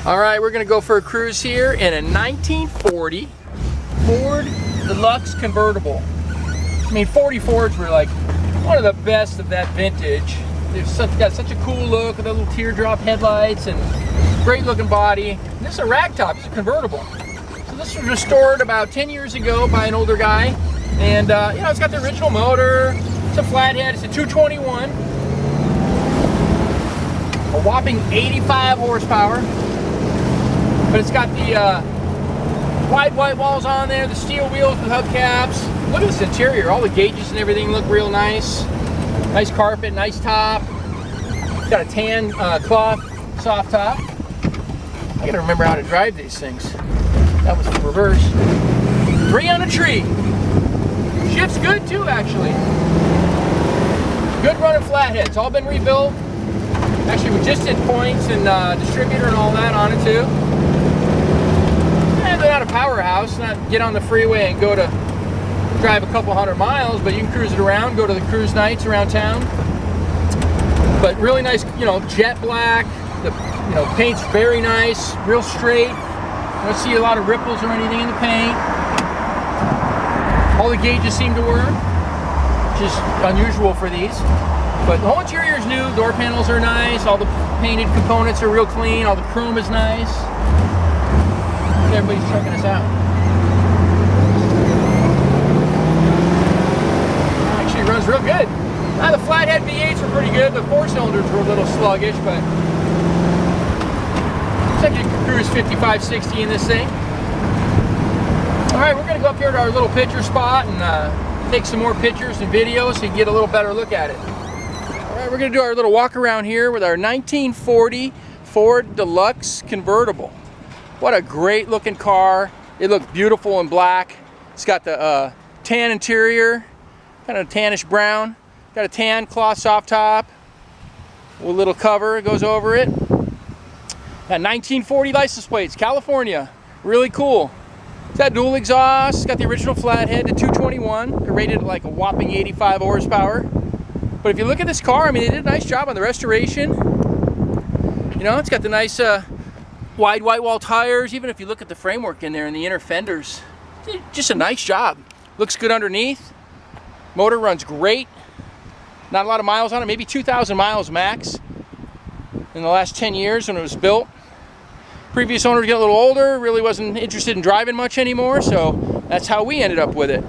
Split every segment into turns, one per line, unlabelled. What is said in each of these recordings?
All right, we're gonna go for a cruise here in a 1940 Ford Deluxe convertible. I mean, 40 Fords were like one of the best of that vintage. They've got such a cool look with the little teardrop headlights and great looking body. And this is a ragtop, it's a convertible. So this was restored about 10 years ago by an older guy. And you know, it's got the original motor, it's a flathead, it's a 221. A whopping 85 horsepower. But it's got the wide white walls on there, the steel wheels with hubcaps. Look at this interior, all the gauges and everything look real nice. Nice carpet, nice top. It's got a tan cloth soft top. I gotta remember how to drive these things. That was the reverse. 3 on a tree. Shifts good too, actually. Good running flathead. It's all been rebuilt. Actually, we just did points and distributor and all that on it too. And they're not a powerhouse. Not get on the freeway and go to drive a couple 100 miles, but you can cruise it around, go to the cruise nights around town. But really nice, you know, jet black. The paint's very nice, real straight. You don't see a lot of ripples or anything in the paint. All the gauges seem to work, which is unusual for these. But the whole interior is new. Door panels are nice. All the painted components are real clean. All the chrome is nice. Everybody's checking us out. Actually runs real good. The flathead V8s were pretty good. The 4-cylinders were a little sluggish, but looks like you can cruise 55, 60 in this thing. All right, we're gonna go up here to our little picture spot and take some more pictures and videos so you can get a little better look at it. All right, we're gonna do our little walk around here with our 1940 Ford Deluxe convertible. What a great looking car. It looks beautiful in black. It's got the tan interior, kind of tannish brown. Got a tan cloth soft top with a little cover goes over it. Got 1940 license plates, California. Really cool. It's got dual exhaust. It's got the original flathead, the 221. They're rated at like a whopping 85 horsepower. But if you look at this car, I mean, they did a nice job on the restoration. You know, it's got the nice wide white wall tires. Even if you look at the framework in there and the inner fenders, just a nice job. Looks good underneath. Motor runs great. Not a lot of miles on it, maybe 2,000 miles max in the last 10 years when it was built. Previous owners got a little older, really wasn't interested in driving much anymore, so that's how we ended up with it.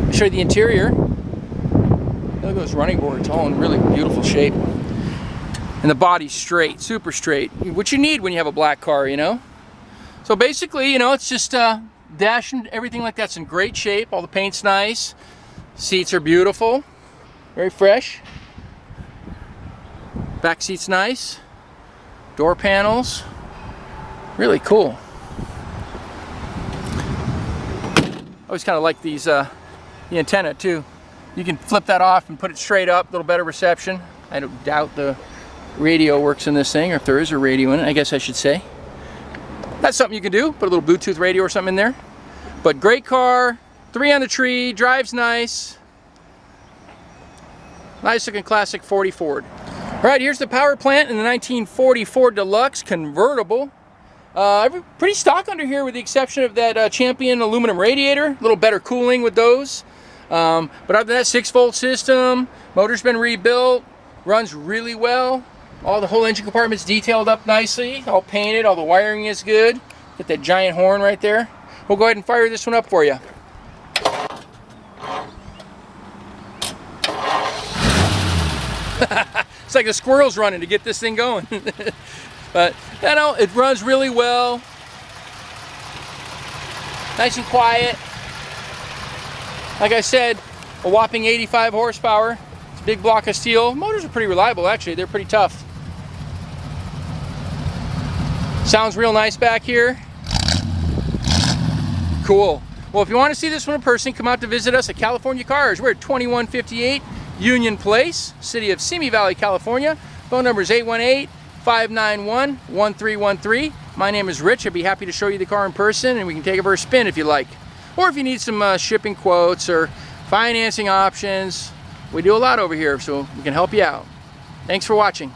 I'll show you the interior. Look at those running boards, all in really beautiful shape. And the body's straight, super straight. What you need when you have a black car, you know? So basically, you know, it's just dash and everything like that's in great shape. All the paint's nice. Seats are beautiful. Very fresh. Back seat's nice. Door panels. Really cool. I always kind of like these, the antenna too. You can flip that off and put it straight up, a little better reception. I don't doubt the radio works in this thing, or if there is a radio in it, I guess I should say. That's something you can do, put a little Bluetooth radio or something in there. But great car, 3 on the tree, drives nice. Nice looking classic 40 Ford. All right, here's the power plant in the 1940 Ford Deluxe convertible. Pretty stock under here with the exception of that Champion aluminum radiator. A little better cooling with those. But other than that, 6-volt system. Motor's been rebuilt. Runs really well. All the whole engine compartment's detailed up nicely. All painted. All the wiring is good. Get that giant horn right there. We'll go ahead and fire this one up for you. It's like the squirrels running to get this thing going. But, you know, it runs really well. Nice and quiet. Like I said, a whopping 85 horsepower. It's a big block of steel. Motors are pretty reliable, actually. They're pretty tough. Sounds real nice back here. Cool. Well, if you want to see this one in person, come out to visit us at California Cars. We're at 2158 Union Place, city of Simi Valley, California. Phone number is 818-591-1313. My name is Rich. I'd be happy to show you the car in person, and we can take it for a spin if you like. Or if you need some shipping quotes or financing options, we do a lot over here, so we can help you out. Thanks for watching.